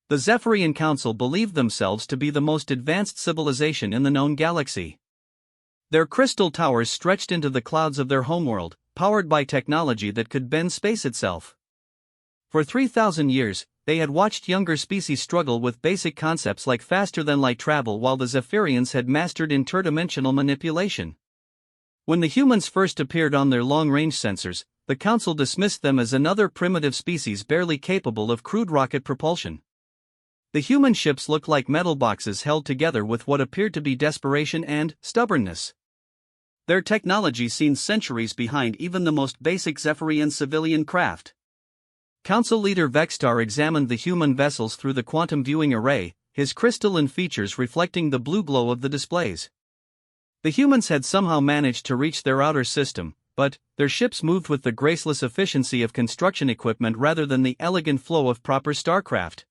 The Zephyrian Council believed themselves to be the most advanced civilization in the known galaxy. Their crystal towers stretched into the clouds of their homeworld, powered by technology that could bend space itself. For 3,000 years, they had watched younger species struggle with basic concepts like faster-than-light travel while the Zephyrians had mastered interdimensional manipulation. When the humans first appeared on their long-range sensors, the Council dismissed them as another primitive species barely capable of crude rocket propulsion. The human ships looked like metal boxes held together with what appeared to be desperation and stubbornness. Their technology seemed centuries behind even the most basic Zephyrian civilian craft. Council leader Vextar examined the human vessels through the quantum viewing array, his crystalline features reflecting the blue glow of the displays. The humans had somehow managed to reach their outer system, but their ships moved with the graceless efficiency of construction equipment rather than the elegant flow of proper starcraft.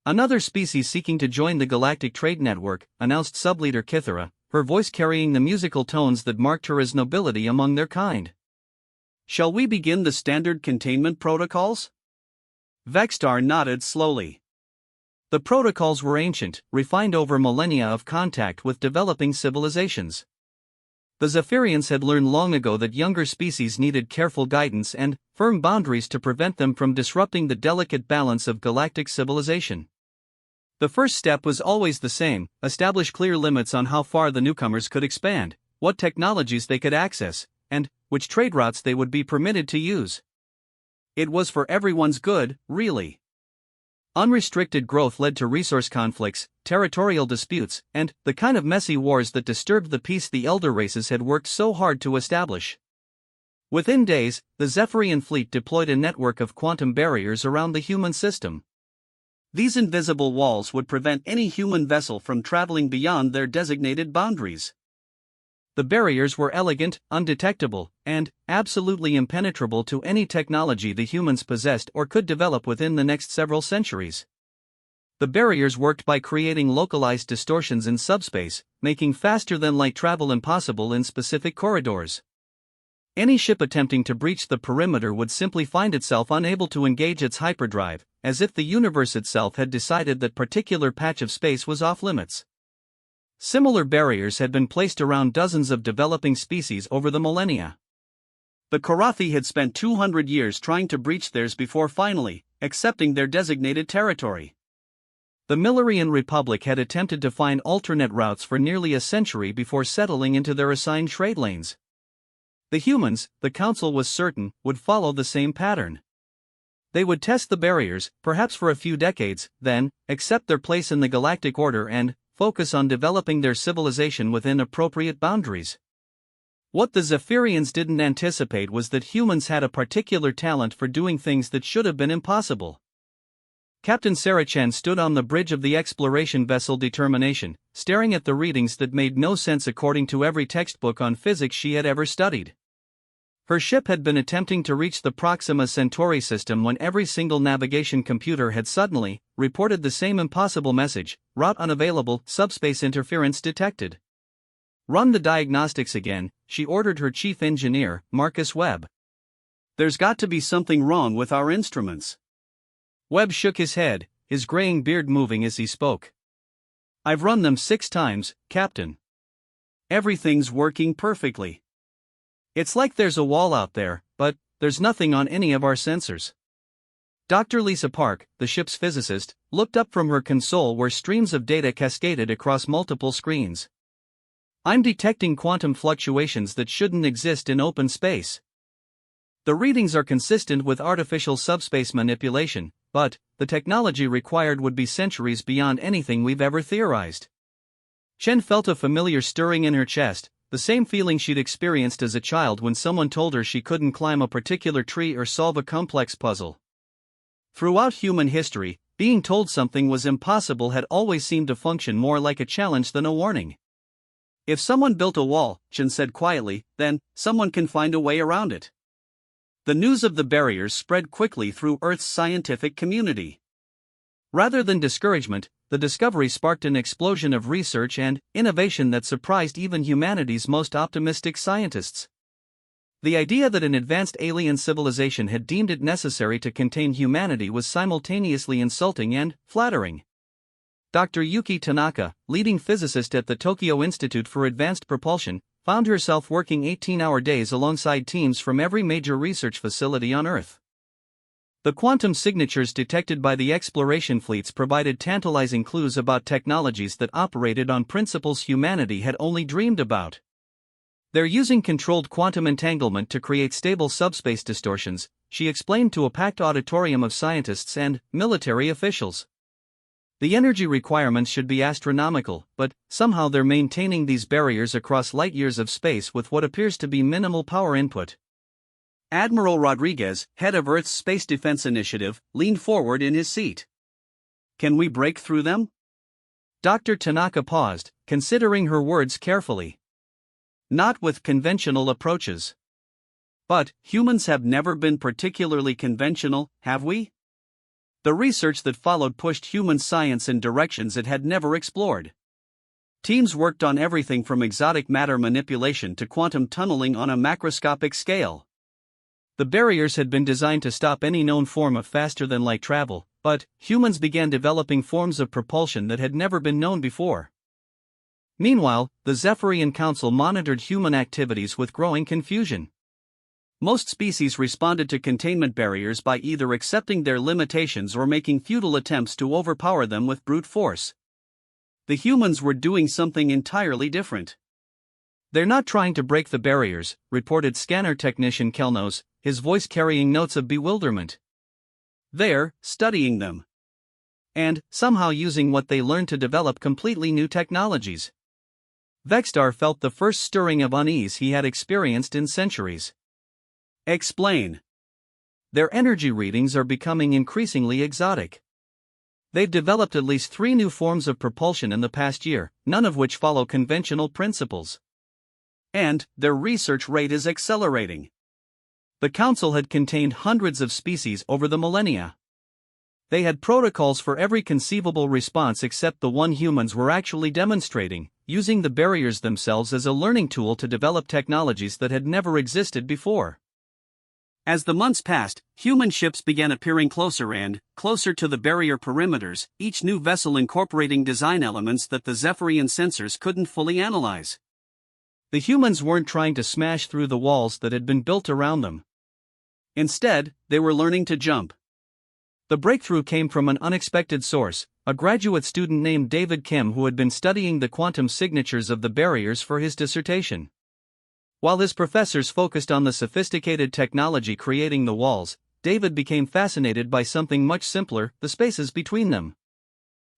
Another species seeking to join the Galactic Trade Network, announced Subleader Kithara, her voice carrying the musical tones that marked her as nobility among their kind. Shall we begin the standard containment protocols? Vextar nodded slowly. The protocols were ancient, refined over millennia of contact with developing civilizations. The Zephyrians had learned long ago that younger species needed careful guidance and firm boundaries to prevent them from disrupting the delicate balance of galactic civilization. The first step was always the same: establish clear limits on how far the newcomers could expand, what technologies they could access, and which trade routes they would be permitted to use. It was for everyone's good, really. Unrestricted growth led to resource conflicts, territorial disputes, and the kind of messy wars that disturbed the peace the elder races had worked so hard to establish. Within days, the Zephyrian fleet deployed a network of quantum barriers around the human system. These invisible walls would prevent any human vessel from traveling beyond their designated boundaries. The barriers were elegant, undetectable, and absolutely impenetrable to any technology the humans possessed or could develop within the next several centuries. The barriers worked by creating localized distortions in subspace, making faster-than-light travel impossible in specific corridors. Any ship attempting to breach the perimeter would simply find itself unable to engage its hyperdrive, as if the universe itself had decided that particular patch of space was off-limits. Similar barriers had been placed around dozens of developing species over the millennia. The Korathi had spent 200 years trying to breach theirs before finally accepting their designated territory. The Millerian Republic had attempted to find alternate routes for nearly a century before settling into their assigned trade lanes. The humans, the Council was certain, would follow the same pattern. They would test the barriers, perhaps for a few decades, then accept their place in the galactic order and focus on developing their civilization within appropriate boundaries. What the Zephyrians didn't anticipate was that humans had a particular talent for doing things that should have been impossible. Captain Sarachan stood on the bridge of the exploration vessel Determination, staring at the readings that made no sense according to every textbook on physics she had ever studied. Her ship had been attempting to reach the Proxima Centauri system when every single navigation computer had suddenly reported the same impossible message: route unavailable, subspace interference detected. Run the diagnostics again, she ordered her chief engineer, Marcus Webb. There's got to be something wrong with our instruments. Webb shook his head, his graying beard moving as he spoke. I've run them 6 times, Captain. Everything's working perfectly. It's like there's a wall out there, but there's nothing on any of our sensors. Dr. Lisa Park, the ship's physicist, looked up from her console where streams of data cascaded across multiple screens. I'm detecting quantum fluctuations that shouldn't exist in open space. The readings are consistent with artificial subspace manipulation, but the technology required would be centuries beyond anything we've ever theorized. Chen felt a familiar stirring in her chest, the same feeling she'd experienced as a child when someone told her she couldn't climb a particular tree or solve a complex puzzle. Throughout human history, being told something was impossible had always seemed to function more like a challenge than a warning. If someone built a wall, Chen said quietly, then someone can find a way around it. The news of the barriers spread quickly through Earth's scientific community. Rather than discouragement, the discovery sparked an explosion of research and innovation that surprised even humanity's most optimistic scientists. The idea that an advanced alien civilization had deemed it necessary to contain humanity was simultaneously insulting and flattering. Dr. Yuki Tanaka, leading physicist at the Tokyo Institute for Advanced Propulsion, found herself working 18-hour days alongside teams from every major research facility on Earth. The quantum signatures detected by the exploration fleets provided tantalizing clues about technologies that operated on principles humanity had only dreamed about. They're using controlled quantum entanglement to create stable subspace distortions, she explained to a packed auditorium of scientists and military officials. The energy requirements should be astronomical, but somehow they're maintaining these barriers across light years of space with what appears to be minimal power input. Admiral Rodriguez, head of Earth's Space Defense Initiative, leaned forward in his seat. Can we break through them? Dr. Tanaka paused, considering her words carefully. Not with conventional approaches. But humans have never been particularly conventional, have we? The research that followed pushed human science in directions it had never explored. Teams worked on everything from exotic matter manipulation to quantum tunneling on a macroscopic scale. The barriers had been designed to stop any known form of faster-than-light travel, but humans began developing forms of propulsion that had never been known before. Meanwhile, the Zephyrian Council monitored human activities with growing confusion. Most species responded to containment barriers by either accepting their limitations or making futile attempts to overpower them with brute force. The humans were doing something entirely different. They're not trying to break the barriers, reported scanner technician Kelnos, his voice carrying notes of bewilderment. They're studying them. And somehow using what they learned to develop completely new technologies. Vextar felt the first stirring of unease he had experienced in centuries. Explain. Their energy readings are becoming increasingly exotic. They've developed at least 3 new forms of propulsion in the past year, none of which follow conventional principles. And their research rate is accelerating. The Council had contained hundreds of species over the millennia. They had protocols for every conceivable response except the one humans were actually demonstrating, using the barriers themselves as a learning tool to develop technologies that had never existed before. As the months passed, human ships began appearing closer and closer to the barrier perimeters, each new vessel incorporating design elements that the Zephyrian sensors couldn't fully analyze. The humans weren't trying to smash through the walls that had been built around them. Instead, they were learning to jump. The breakthrough came from an unexpected source, a graduate student named David Kim who had been studying the quantum signatures of the barriers for his dissertation. While his professors focused on the sophisticated technology creating the walls, David became fascinated by something much simpler, the spaces between them.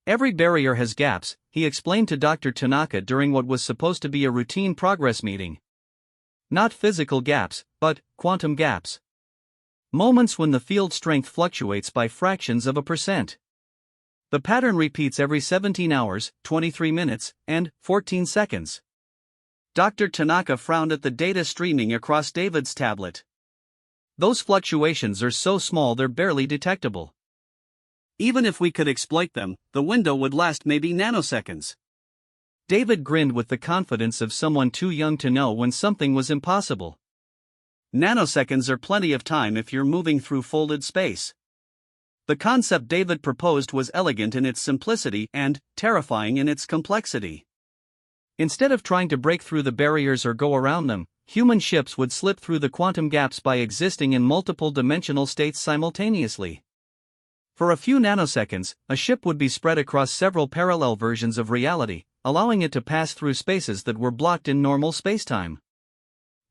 Every barrier has gaps, he explained to Dr. Tanaka during what was supposed to be a routine progress meeting. Not physical gaps, but quantum gaps. Moments when the field strength fluctuates by fractions of a percent. The pattern repeats every 17 hours, 23 minutes, and 14 seconds. Dr. Tanaka frowned at the data streaming across David's tablet. Those fluctuations are so small they're barely detectable. Even if we could exploit them, the window would last maybe nanoseconds. David grinned with the confidence of someone too young to know when something was impossible. Nanoseconds are plenty of time if you're moving through folded space. The concept David proposed was elegant in its simplicity and terrifying in its complexity. Instead of trying to break through the barriers or go around them, human ships would slip through the quantum gaps by existing in multiple dimensional states simultaneously. For a few nanoseconds, a ship would be spread across several parallel versions of reality, allowing it to pass through spaces that were blocked in normal spacetime.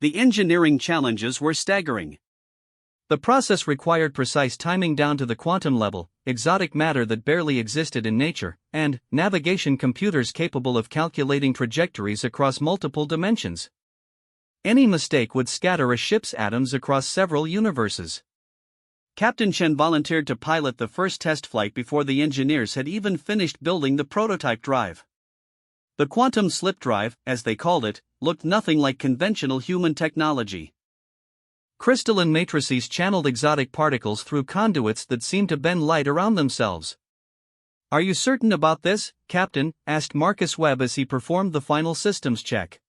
The engineering challenges were staggering. The process required precise timing down to the quantum level, exotic matter that barely existed in nature, and navigation computers capable of calculating trajectories across multiple dimensions. Any mistake would scatter a ship's atoms across several universes. Captain Chen volunteered to pilot the first test flight before the engineers had even finished building the prototype drive. The quantum slip drive, as they called it, looked nothing like conventional human technology. Crystalline matrices channeled exotic particles through conduits that seemed to bend light around themselves. "Are you certain about this, Captain?" asked Marcus Webb as he performed the final systems check.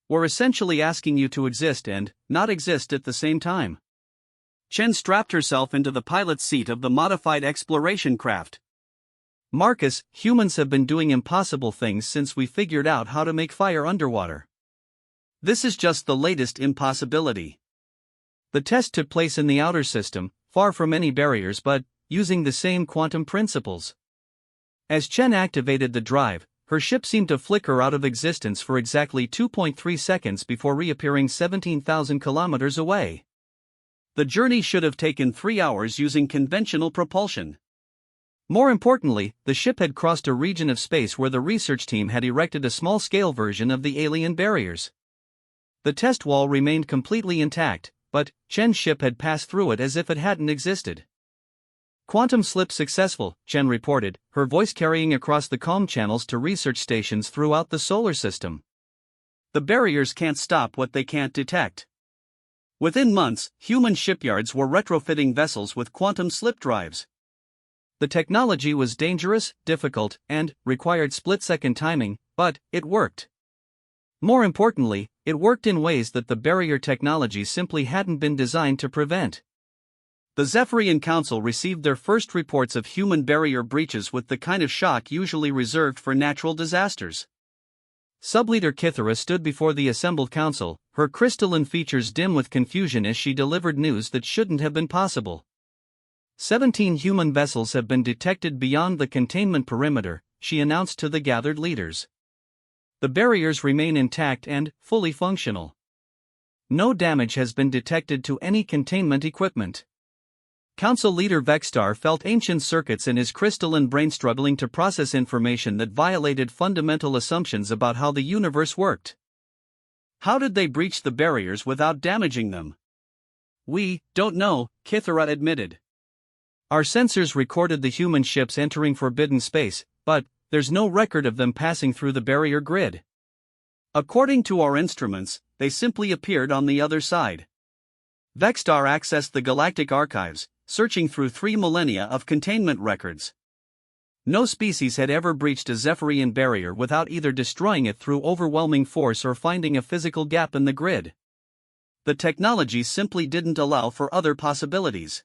We're essentially asking you to exist and not exist at the same time. Chen strapped herself into the pilot's seat of the modified exploration craft. Marcus, humans have been doing impossible things since we figured out how to make fire underwater. This is just the latest impossibility. The test took place in the outer system, far from any barriers but using the same quantum principles. As Chen activated the drive, her ship seemed to flicker out of existence for exactly 2.3 seconds before reappearing 17,000 kilometers away. The journey should have taken 3 hours using conventional propulsion. More importantly, the ship had crossed a region of space where the research team had erected a small-scale version of the alien barriers. The test wall remained completely intact, but Chen's ship had passed through it as if it hadn't existed. Quantum slip successful, Chen reported, her voice carrying across the comm channels to research stations throughout the solar system. The barriers can't stop what they can't detect. Within months, human shipyards were retrofitting vessels with quantum slip drives. The technology was dangerous, difficult, and required split-second timing, but it worked. More importantly, it worked in ways that the barrier technology simply hadn't been designed to prevent. The Zephyrian Council received their first reports of human barrier breaches with the kind of shock usually reserved for natural disasters. Subleader Kythera stood before the assembled council, her crystalline features dim with confusion as she delivered news that shouldn't have been possible. 17 human vessels have been detected beyond the containment perimeter, she announced to the gathered leaders. The barriers remain intact and fully functional. No damage has been detected to any containment equipment. Council leader Vexstar felt ancient circuits in his crystalline brain struggling to process information that violated fundamental assumptions about how the universe worked. How did they breach the barriers without damaging them? We don't know, Kythera admitted. Our sensors recorded the human ships entering forbidden space, but there's no record of them passing through the barrier grid. According to our instruments, they simply appeared on the other side. Vexstar accessed the Galactic archives, searching through 3 millennia of containment records. No species had ever breached a Zephyrian barrier without either destroying it through overwhelming force or finding a physical gap in the grid. The technology simply didn't allow for other possibilities.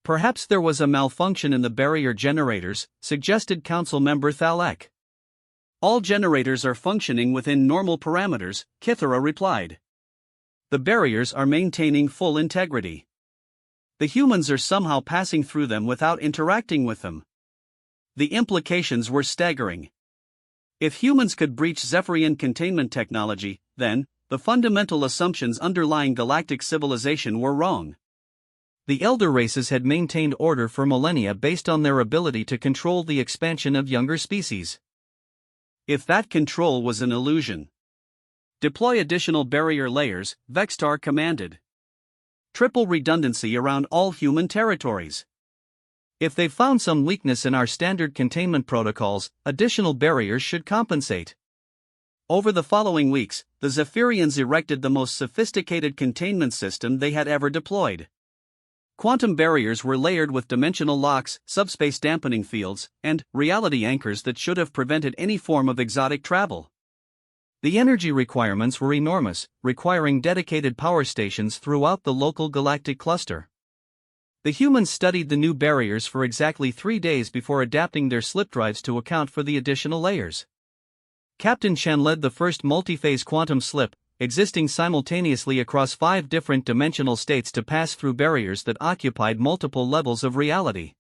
Perhaps there was a malfunction in the barrier generators, suggested Council member Thalek. All generators are functioning within normal parameters, Kythera replied. The barriers are maintaining full integrity. The humans are somehow passing through them without interacting with them. The implications were staggering. If humans could breach Zephyrian containment technology, then the fundamental assumptions underlying galactic civilization were wrong. The elder races had maintained order for millennia based on their ability to control the expansion of younger species. If that control was an illusion, deploy additional barrier layers, Vexstar commanded. Triple redundancy around all human territories. If they've found some weakness in our standard containment protocols, additional barriers should compensate. Over the following weeks, the Zephyrians erected the most sophisticated containment system they had ever deployed. Quantum barriers were layered with dimensional locks, subspace dampening fields, and reality anchors that should have prevented any form of exotic travel. The energy requirements were enormous, requiring dedicated power stations throughout the local galactic cluster. The humans studied the new barriers for exactly 3 days before adapting their slip drives to account for the additional layers. Captain Chen led the first multi-phase quantum slip, existing simultaneously across 5 different dimensional states to pass through barriers that occupied multiple levels of reality.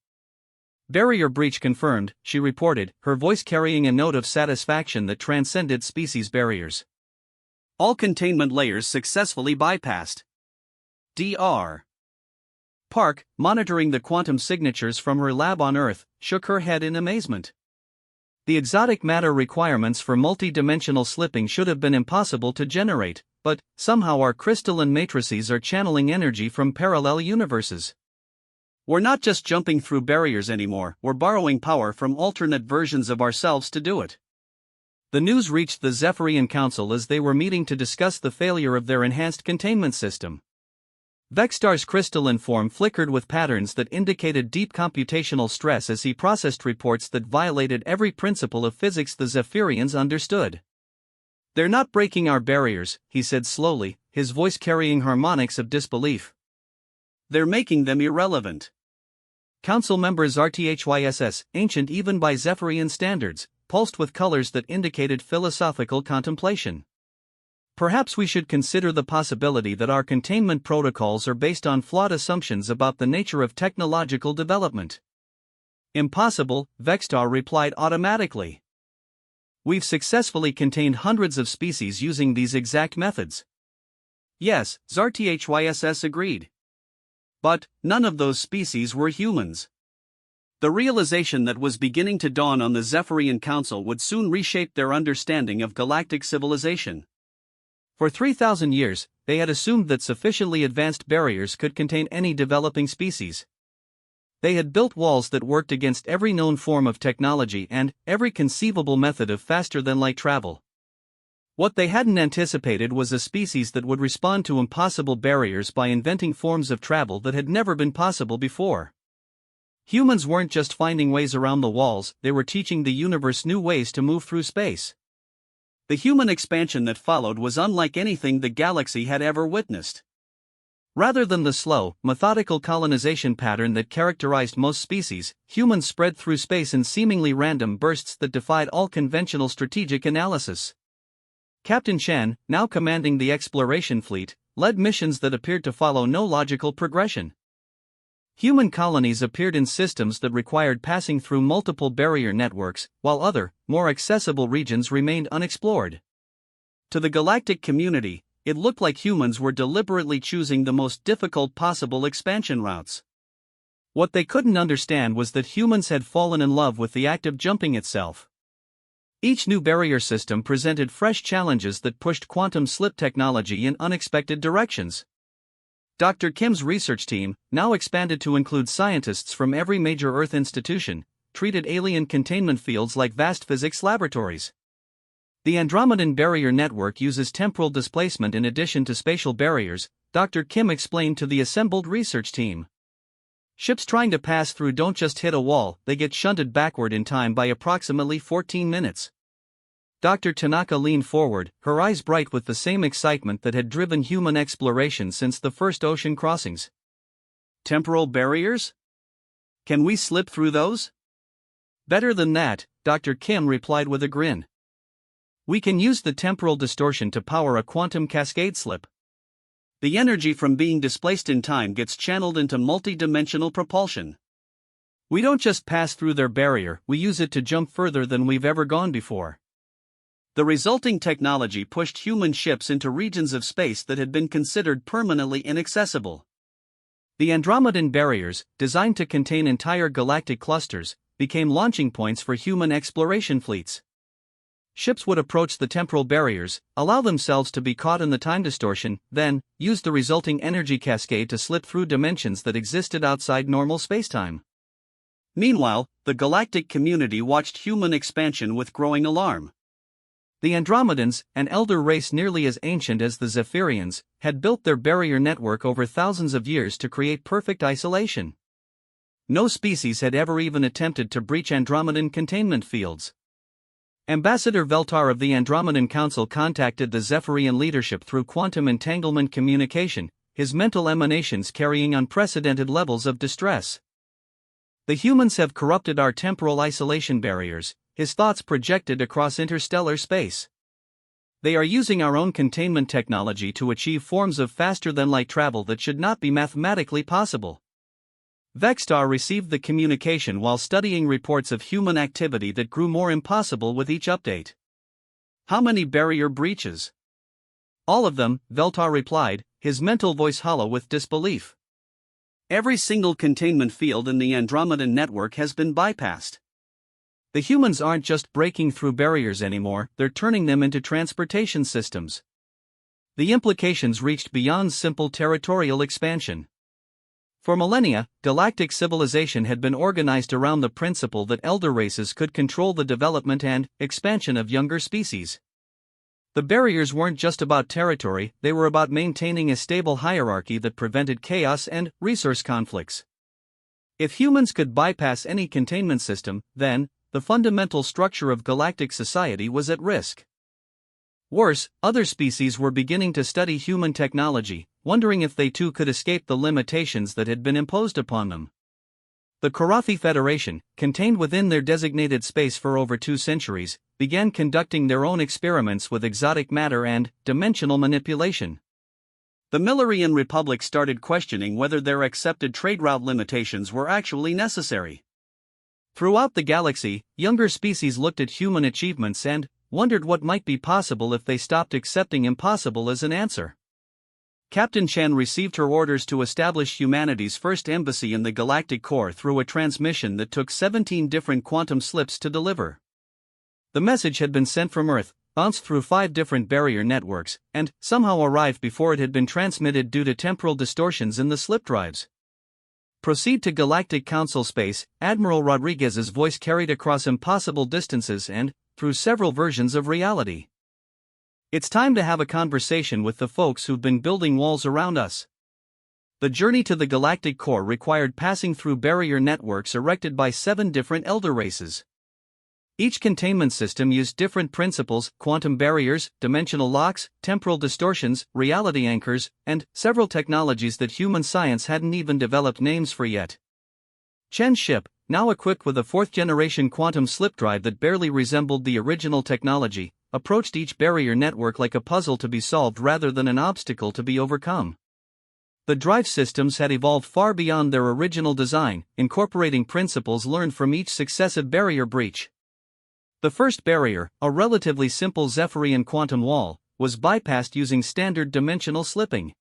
Barrier breach confirmed, she reported, her voice carrying a note of satisfaction that transcended species barriers. All containment layers successfully bypassed. Dr. Park, monitoring the quantum signatures from her lab on Earth, shook her head in amazement. The exotic matter requirements for multi-dimensional slipping should have been impossible to generate, but somehow our crystalline matrices are channeling energy from parallel universes. We're not just jumping through barriers anymore, we're borrowing power from alternate versions of ourselves to do it. The news reached the Zephyrian Council as they were meeting to discuss the failure of their enhanced containment system. Vexstar's crystalline form flickered with patterns that indicated deep computational stress as he processed reports that violated every principle of physics the Zephyrians understood. "They're not breaking our barriers," he said slowly, his voice carrying harmonics of disbelief. "They're making them irrelevant." Council members RTHYSS, ancient even by Zephyrian standards, pulsed with colors that indicated philosophical contemplation. "Perhaps we should consider the possibility that our containment protocols are based on flawed assumptions about the nature of technological development." "Impossible," Vextar replied automatically. "We've successfully contained hundreds of species using these exact methods." "Yes," ZRTHYSS agreed. "But none of those species were humans." The realization that was beginning to dawn on the Zephyrian Council would soon reshape their understanding of galactic civilization. For 3,000 years, they had assumed that sufficiently advanced barriers could contain any developing species. They had built walls that worked against every known form of technology and every conceivable method of faster-than-light travel. What they hadn't anticipated was a species that would respond to impossible barriers by inventing forms of travel that had never been possible before. Humans weren't just finding ways around the walls, they were teaching the universe new ways to move through space. The human expansion that followed was unlike anything the galaxy had ever witnessed. Rather than the slow, methodical colonization pattern that characterized most species, humans spread through space in seemingly random bursts that defied all conventional strategic analysis. Captain Shan, now commanding the exploration fleet, led missions that appeared to follow no logical progression. Human colonies appeared in systems that required passing through multiple barrier networks, while other, more accessible regions remained unexplored. To the galactic community, it looked like humans were deliberately choosing the most difficult possible expansion routes. What they couldn't understand was that humans had fallen in love with the act of jumping itself. Each new barrier system presented fresh challenges that pushed quantum slip technology in unexpected directions. Dr. Kim's research team, now expanded to include scientists from every major Earth institution, treated alien containment fields like vast physics laboratories. The Andromedan barrier network uses temporal displacement in addition to spatial barriers, Dr. Kim explained to the assembled research team. Ships trying to pass through don't just hit a wall, they get shunted backward in time by approximately 14 minutes. Dr. Tanaka leaned forward, her eyes bright with the same excitement that had driven human exploration since the first ocean crossings. "Temporal barriers? Can we slip through those?" "Better than that," Dr. Kim replied with a grin. "We can use the temporal distortion to power a quantum cascade slip. The energy from being displaced in time gets channeled into multi-dimensional propulsion. We don't just pass through their barrier, we use it to jump further than we've ever gone before." The resulting technology pushed human ships into regions of space that had been considered permanently inaccessible. The Andromedan barriers, designed to contain entire galactic clusters, became launching points for human exploration fleets. Ships would approach the temporal barriers, allow themselves to be caught in the time distortion, then use the resulting energy cascade to slip through dimensions that existed outside normal spacetime. Meanwhile, the galactic community watched human expansion with growing alarm. The Andromedans, an elder race nearly as ancient as the Zephyrians, had built their barrier network over thousands of years to create perfect isolation. No species had ever even attempted to breach Andromedan containment fields. Ambassador Veltar of the Andromedan Council contacted the Zephyrian leadership through quantum entanglement communication, his mental emanations carrying unprecedented levels of distress. "The humans have corrupted our temporal isolation barriers," his thoughts projected across interstellar space. "They are using our own containment technology to achieve forms of faster-than-light travel that should not be mathematically possible." Vextar received the communication while studying reports of human activity that grew more impossible with each update. "How many barrier breaches?" "All of them," Veltar replied, his mental voice hollow with disbelief. "Every single containment field in the Andromedan network has been bypassed. The humans aren't just breaking through barriers anymore, they're turning them into transportation systems." The implications reached beyond simple territorial expansion. For millennia, galactic civilization had been organized around the principle that elder races could control the development and expansion of younger species. The barriers weren't just about territory, they were about maintaining a stable hierarchy that prevented chaos and resource conflicts. If humans could bypass any containment system, then the fundamental structure of galactic society was at risk. Worse, other species were beginning to study human technology, wondering if they too could escape the limitations that had been imposed upon them. The Karathi Federation, contained within their designated space for over 2 centuries, began conducting their own experiments with exotic matter and dimensional manipulation. The Millerian Republic started questioning whether their accepted trade route limitations were actually necessary. Throughout the galaxy, younger species looked at human achievements and wondered what might be possible if they stopped accepting impossible as an answer. Captain Chen received her orders to establish humanity's first embassy in the galactic core through a transmission that took 17 different quantum slips to deliver. The message had been sent from Earth, bounced through 5 different barrier networks, and somehow arrived before it had been transmitted due to temporal distortions in the slip drives. Proceed to Galactic Council space, Admiral Rodriguez's voice carried across impossible distances and through several versions of reality. It's time to have a conversation with the folks who've been building walls around us. The journey to the galactic core required passing through barrier networks erected by 7 different elder races. Each containment system used different principles: quantum barriers, dimensional locks, temporal distortions, reality anchors, and several technologies that human science hadn't even developed names for yet. Chen's ship, now equipped with a 4th-generation quantum slip drive that barely resembled the original technology, approached each barrier network like a puzzle to be solved rather than an obstacle to be overcome. The drive systems had evolved far beyond their original design, incorporating principles learned from each successive barrier breach. The first barrier, a relatively simple Zephyrian quantum wall, was bypassed using standard dimensional slipping.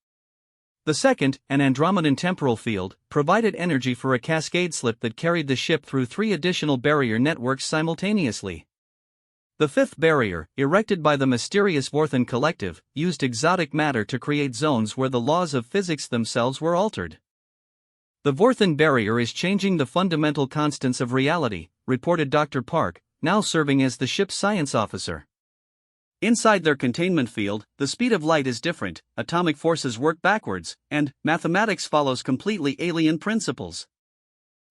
The second, an Andromedan temporal field, provided energy for a cascade slip that carried the ship through 3 additional barrier networks simultaneously. The 5th barrier, erected by the mysterious Vorthan Collective, used exotic matter to create zones where the laws of physics themselves were altered. The Vorthan barrier is changing the fundamental constants of reality, reported Dr. Park, now serving as the ship's science officer. Inside their containment field, the speed of light is different, atomic forces work backwards, and mathematics follows completely alien principles.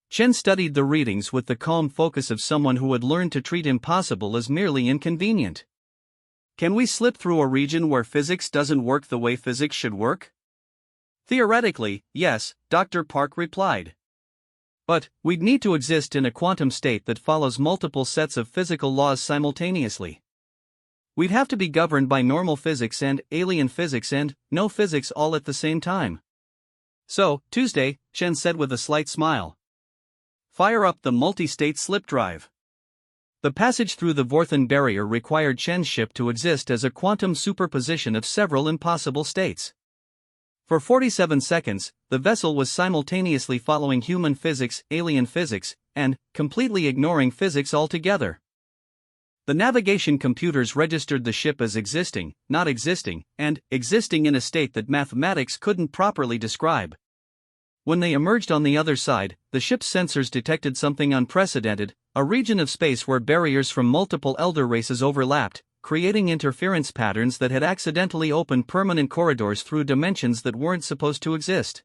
Chen studied the readings with the calm focus of someone who had learned to treat impossible as merely inconvenient. Can we slip through a region where physics doesn't work the way physics should work? Theoretically, yes, Dr. Park replied. But we'd need to exist in a quantum state that follows multiple sets of physical laws simultaneously. We'd have to be governed by normal physics and alien physics and no physics all at the same time. So, Tuesday, Chen said with a slight smile. Fire up the multi-state slip drive. The passage through the Vorthan barrier required Chen's ship to exist as a quantum superposition of several impossible states. For 47 seconds, the vessel was simultaneously following human physics, alien physics, and completely ignoring physics altogether. The navigation computers registered the ship as existing, not existing, and existing in a state that mathematics couldn't properly describe. When they emerged on the other side, the ship's sensors detected something unprecedented, a region of space where barriers from multiple elder races overlapped, creating interference patterns that had accidentally opened permanent corridors through dimensions that weren't supposed to exist.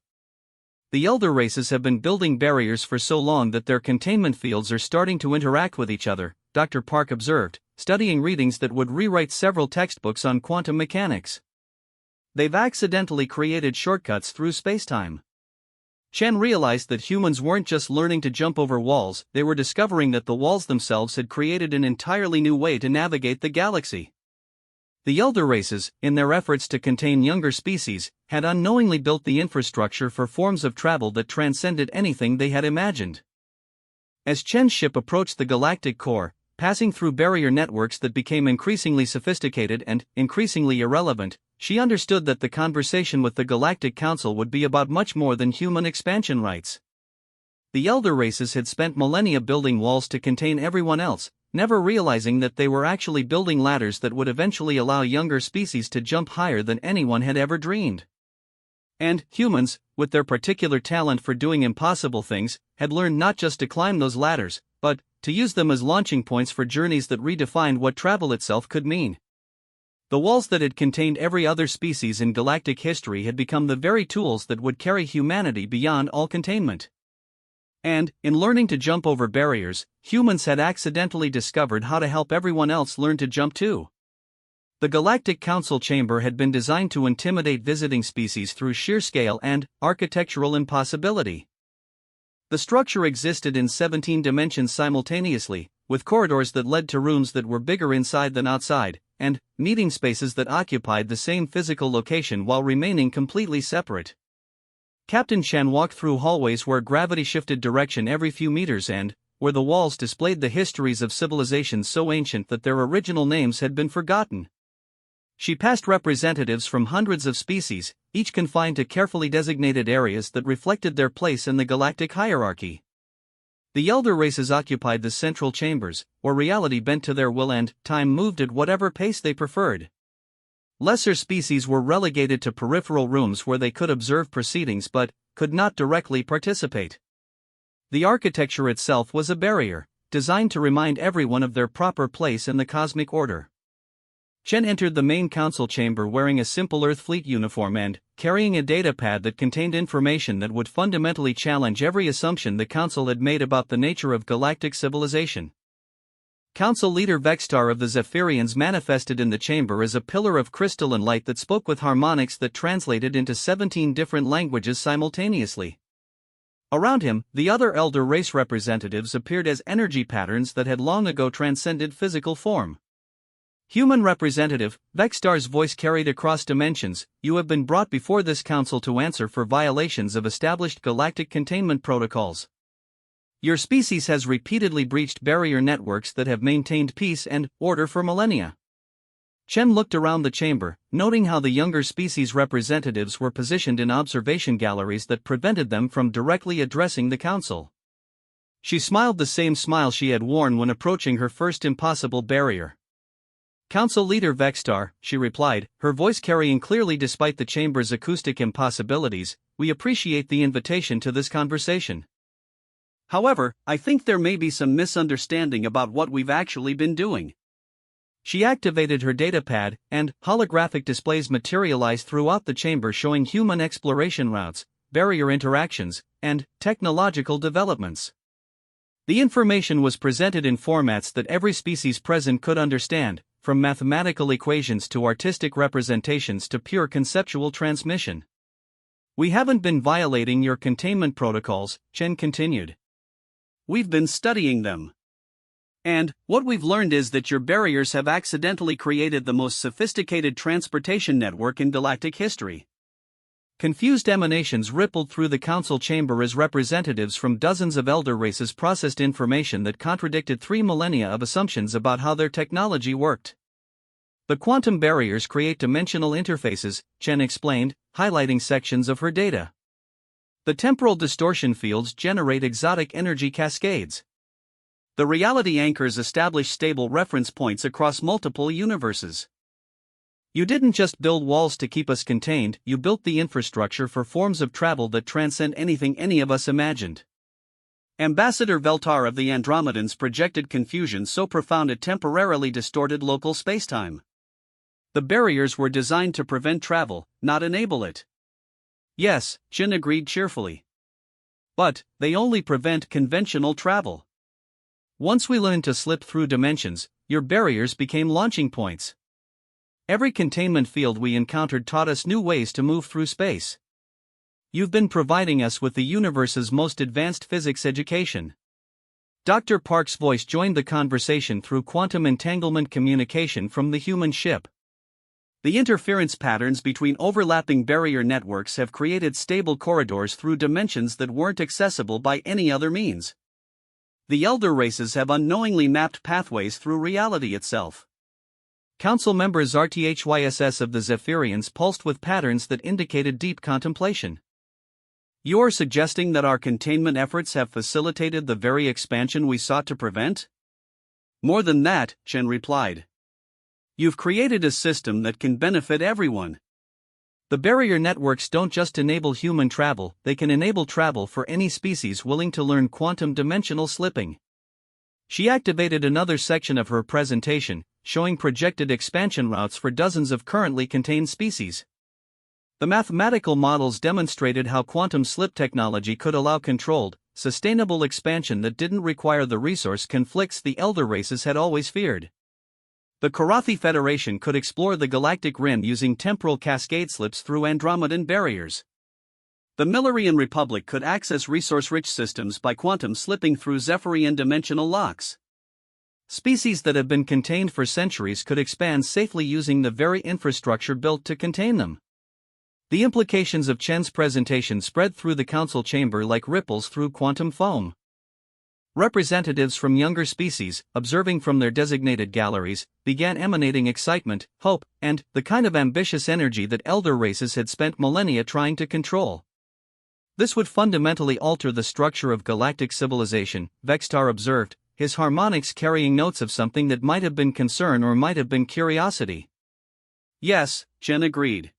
The elder races have been building barriers for so long that their containment fields are starting to interact with each other, Dr. Park observed, studying readings that would rewrite several textbooks on quantum mechanics. They've accidentally created shortcuts through spacetime. Chen realized that humans weren't just learning to jump over walls, they were discovering that the walls themselves had created an entirely new way to navigate the galaxy. The elder races, in their efforts to contain younger species, had unknowingly built the infrastructure for forms of travel that transcended anything they had imagined. As Chen's ship approached the galactic core, passing through barrier networks that became increasingly sophisticated and increasingly irrelevant, she understood that the conversation with the Galactic Council would be about much more than human expansion rights. The elder races had spent millennia building walls to contain everyone else, never realizing that they were actually building ladders that would eventually allow younger species to jump higher than anyone had ever dreamed. And humans, with their particular talent for doing impossible things, had learned not just to climb those ladders, but to use them as launching points for journeys that redefined what travel itself could mean. The walls that had contained every other species in galactic history had become the very tools that would carry humanity beyond all containment. And, in learning to jump over barriers, humans had accidentally discovered how to help everyone else learn to jump too. The Galactic Council chamber had been designed to intimidate visiting species through sheer scale and architectural impossibility. The structure existed in 17 dimensions simultaneously, with corridors that led to rooms that were bigger inside than outside, and meeting spaces that occupied the same physical location while remaining completely separate. Captain Chen walked through hallways where gravity shifted direction every few meters and where the walls displayed the histories of civilizations so ancient that their original names had been forgotten. She passed representatives from hundreds of species, each confined to carefully designated areas that reflected their place in the galactic hierarchy. The elder races occupied the central chambers, where reality bent to their will and time moved at whatever pace they preferred. Lesser species were relegated to peripheral rooms where they could observe proceedings but could not directly participate. The architecture itself was a barrier, designed to remind everyone of their proper place in the cosmic order. Chen entered the main council chamber wearing a simple Earth Fleet uniform and carrying a datapad that contained information that would fundamentally challenge every assumption the council had made about the nature of galactic civilization. Council leader Vextar of the Zephyrians manifested in the chamber as a pillar of crystalline light that spoke with harmonics that translated into 17 different languages simultaneously. Around him, the other elder race representatives appeared as energy patterns that had long ago transcended physical form. Human representative, Vextar's voice carried across dimensions, you have been brought before this council to answer for violations of established galactic containment protocols. Your species has repeatedly breached barrier networks that have maintained peace and order for millennia. Chen looked around the chamber, noting how the younger species representatives were positioned in observation galleries that prevented them from directly addressing the council. She smiled the same smile she had worn when approaching her first impossible barrier. Council leader Vextar, she replied, her voice carrying clearly despite the chamber's acoustic impossibilities, we appreciate the invitation to this conversation. However, I think there may be some misunderstanding about what we've actually been doing. She activated her datapad, and holographic displays materialized throughout the chamber showing human exploration routes, barrier interactions, and technological developments. The information was presented in formats that every species present could understand, from mathematical equations to artistic representations to pure conceptual transmission. We haven't been violating your containment protocols, Chen continued. We've been studying them. And what we've learned is that your barriers have accidentally created the most sophisticated transportation network in galactic history. Confused emanations rippled through the council chamber as representatives from dozens of elder races processed information that contradicted 3 millennia of assumptions about how their technology worked. The quantum barriers create dimensional interfaces, Chen explained, highlighting sections of her data. The temporal distortion fields generate exotic energy cascades. The reality anchors establish stable reference points across multiple universes. You didn't just build walls to keep us contained, you built the infrastructure for forms of travel that transcend anything any of us imagined. Ambassador Veltar of the Andromedans projected confusion so profound it temporarily distorted local spacetime. The barriers were designed to prevent travel, not enable it. Yes, Jin agreed cheerfully. But they only prevent conventional travel. Once we learned to slip through dimensions, your barriers became launching points. Every containment field we encountered taught us new ways to move through space. You've been providing us with the universe's most advanced physics education. Dr. Park's voice joined the conversation through quantum entanglement communication from the human ship. The interference patterns between overlapping barrier networks have created stable corridors through dimensions that weren't accessible by any other means. The elder races have unknowingly mapped pathways through reality itself. Council member Zarthys of the Zephyrians pulsed with patterns that indicated deep contemplation. You're suggesting that our containment efforts have facilitated the very expansion we sought to prevent? More than that, Chen replied. You've created a system that can benefit everyone. The barrier networks don't just enable human travel, they can enable travel for any species willing to learn quantum dimensional slipping. She activated another section of her presentation, showing projected expansion routes for dozens of currently contained species. The mathematical models demonstrated how quantum slip technology could allow controlled, sustainable expansion that didn't require the resource conflicts the elder races had always feared. The Karathi Federation could explore the galactic rim using temporal cascade slips through Andromedan barriers. The Millerian Republic could access resource-rich systems by quantum slipping through Zephyrian dimensional locks. Species that have been contained for centuries could expand safely using the very infrastructure built to contain them. The implications of Chen's presentation spread through the council chamber like ripples through quantum foam. Representatives from younger species, observing from their designated galleries, began emanating excitement, hope, and the kind of ambitious energy that elder races had spent millennia trying to control. This would fundamentally alter the structure of galactic civilization, Vextar observed, his harmonics carrying notes of something that might have been concern or might have been curiosity. Yes, Chen agreed.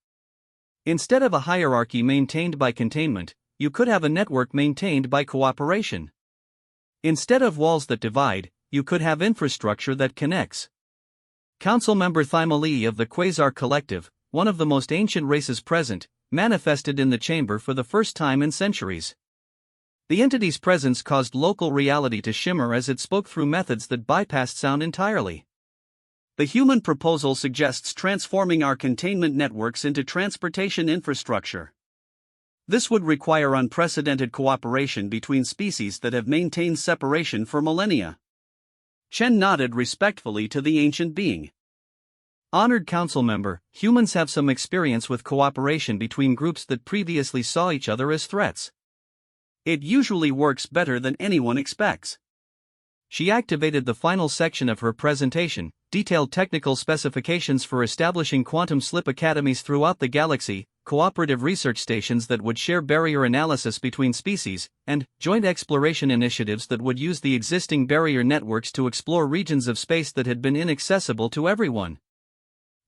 Instead of a hierarchy maintained by containment, you could have a network maintained by cooperation. Instead of walls that divide, you could have infrastructure that connects. Council member Thymali of the Quasar Collective, one of the most ancient races present, manifested in the chamber for the first time in centuries. The entity's presence caused local reality to shimmer as it spoke through methods that bypassed sound entirely. The human proposal suggests transforming our containment networks into transportation infrastructure. This would require unprecedented cooperation between species that have maintained separation for millennia. Chen nodded respectfully to the ancient being. Honored council member, humans have some experience with cooperation between groups that previously saw each other as threats. It usually works better than anyone expects. She activated the final section of her presentation, detailed technical specifications for establishing quantum slip academies throughout the galaxy, cooperative research stations that would share barrier analysis between species, and joint exploration initiatives that would use the existing barrier networks to explore regions of space that had been inaccessible to everyone.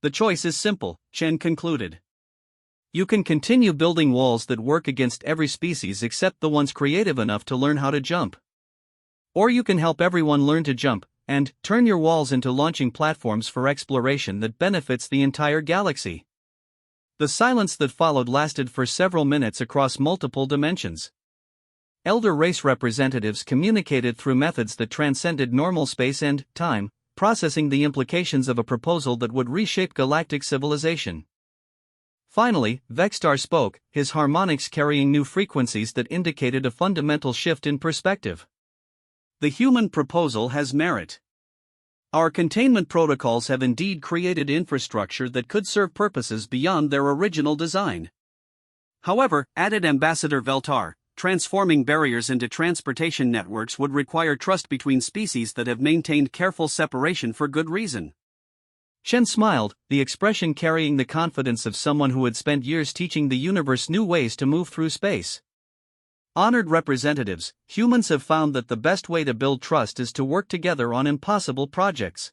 The choice is simple, Chen concluded. You can continue building walls that work against every species except the ones creative enough to learn how to jump. Or you can help everyone learn to jump, and turn your walls into launching platforms for exploration that benefits the entire galaxy. The silence that followed lasted for several minutes across multiple dimensions. Elder race representatives communicated through methods that transcended normal space and time, processing the implications of a proposal that would reshape galactic civilization. Finally, Vextar spoke, his harmonics carrying new frequencies that indicated a fundamental shift in perspective. The human proposal has merit. Our containment protocols have indeed created infrastructure that could serve purposes beyond their original design. However, added Ambassador Veltar, transforming barriers into transportation networks would require trust between species that have maintained careful separation for good reason. Chen smiled, the expression carrying the confidence of someone who had spent years teaching the universe new ways to move through space. Honored representatives, humans have found that the best way to build trust is to work together on impossible projects.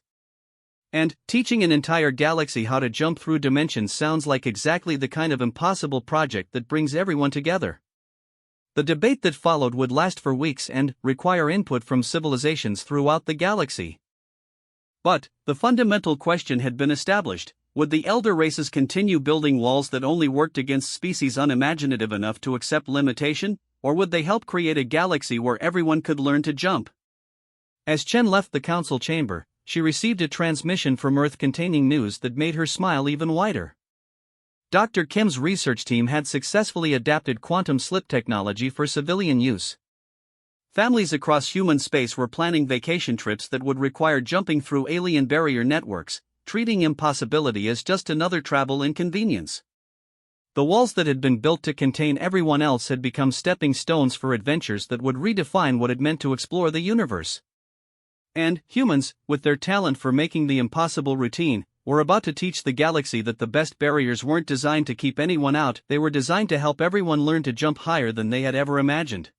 And teaching an entire galaxy how to jump through dimensions sounds like exactly the kind of impossible project that brings everyone together. The debate that followed would last for weeks and require input from civilizations throughout the galaxy. But the fundamental question had been established: would the elder races continue building walls that only worked against species unimaginative enough to accept limitation, or would they help create a galaxy where everyone could learn to jump? As Chen left the council chamber, she received a transmission from Earth containing news that made her smile even wider. Dr. Kim's research team had successfully adapted quantum slip technology for civilian use. Families across human space were planning vacation trips that would require jumping through alien barrier networks, treating impossibility as just another travel inconvenience. The walls that had been built to contain everyone else had become stepping stones for adventures that would redefine what it meant to explore the universe. And humans, with their talent for making the impossible routine, were about to teach the galaxy that the best barriers weren't designed to keep anyone out, they were designed to help everyone learn to jump higher than they had ever imagined.